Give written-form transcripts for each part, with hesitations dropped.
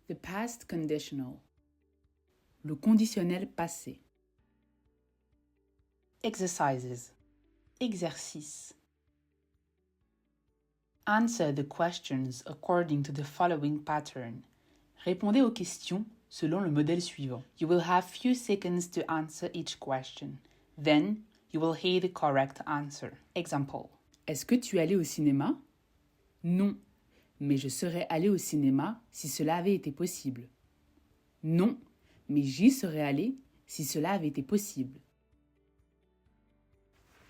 The past conditional. Le conditionnel passé. Exercises. Exercice. Answer the questions according to the following pattern. Répondez aux questions selon le modèle suivant. You will have few seconds to answer each question. Then, you will hear the correct answer. Example. Est-ce que tu es allé au cinéma? Non, mais je serais allé au cinéma si cela avait été possible. Non, mais j'y serais allé si cela avait été possible.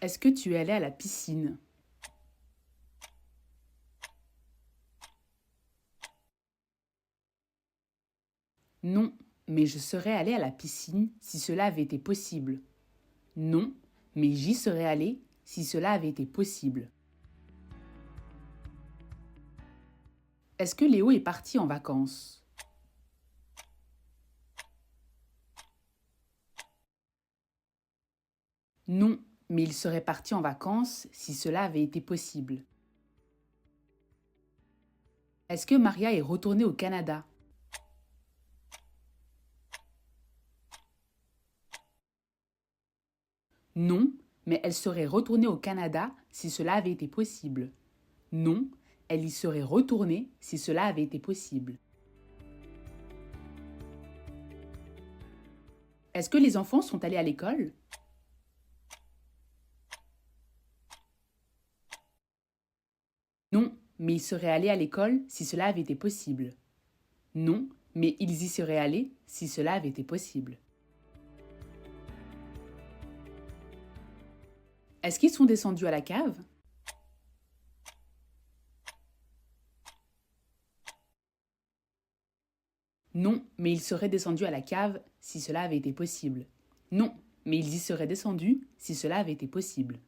Est-ce que tu es allé à la piscine? Non, mais je serais allé à la piscine si cela avait été possible. Non, mais j'y serais allé si cela avait été possible. Est-ce que Léo est parti en vacances? Non, mais il serait parti en vacances si cela avait été possible. Est-ce que Maria est retournée au Canada? Non, mais elle serait retournée au Canada si cela avait été possible. Non, elle y serait retournée si cela avait été possible. Est-ce que les enfants sont allés à l'école? Non, mais ils seraient allés à l'école si cela avait été possible. Non, mais ils y seraient allés si cela avait été possible. Est-ce qu'ils sont descendus à la cave? Non, mais ils seraient descendus à la cave si cela avait été possible. Non, mais ils y seraient descendus si cela avait été possible.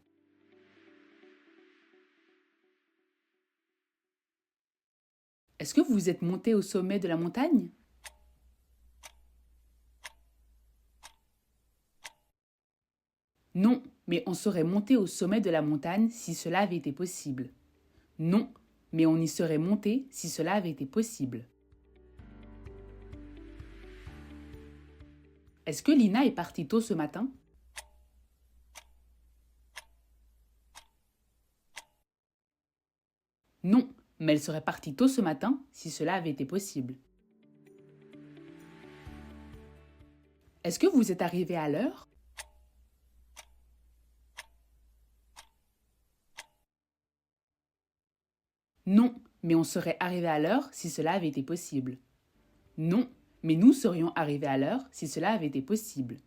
Est-ce que vous êtes monté au sommet de la montagne? Non, mais on serait monté au sommet de la montagne si cela avait été possible. Non, mais on y serait monté si cela avait été possible. Est-ce que Lina est partie tôt ce matin? Non, mais elle serait partie tôt ce matin si cela avait été possible. Est-ce que vous êtes arrivé à l'heure? Non, mais on serait arrivé à l'heure si cela avait été possible. Non, mais nous serions arrivés à l'heure si cela avait été possible.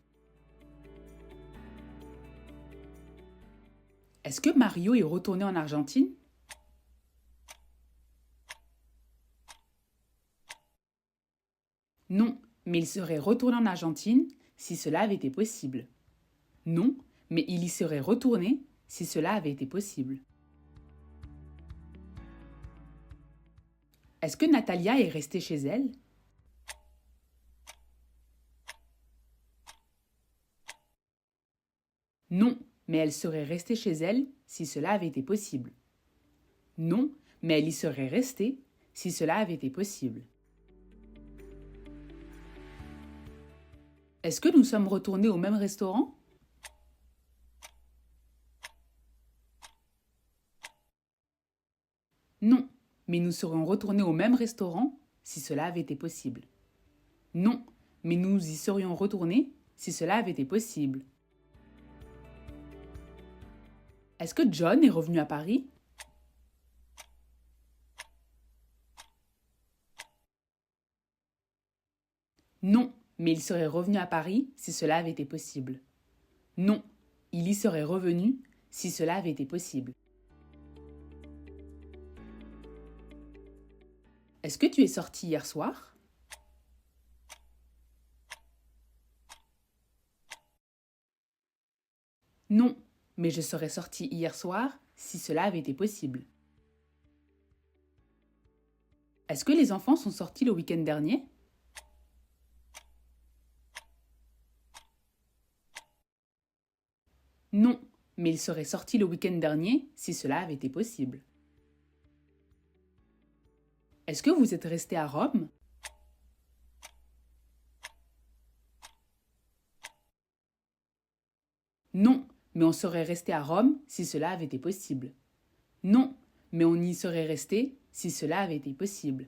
Est-ce que Mario est retourné en Argentine? Non, mais il serait retourné en Argentine si cela avait été possible. Non, mais il y serait retourné si cela avait été possible. Est-ce que Natalia est restée chez elle? Non, mais elle serait restée chez elle si cela avait été possible. Non, mais elle y serait restée si cela avait été possible. Est-ce que nous sommes retournés au même restaurant? Non, mais nous serions retournés au même restaurant si cela avait été possible. Non, mais nous y serions retournés si cela avait été possible. Est-ce que John est revenu à Paris? Non, mais il serait revenu à Paris si cela avait été possible. Non, il y serait revenu si cela avait été possible. Est-ce que tu es sorti hier soir? Non, mais je serais sorti hier soir si cela avait été possible. Est-ce que les enfants sont sortis le week-end dernier? Non, mais ils seraient sortis le week-end dernier si cela avait été possible. Est-ce que vous êtes resté à Rome? Non, mais on serait resté à Rome si cela avait été possible. Non, mais on y serait resté si cela avait été possible.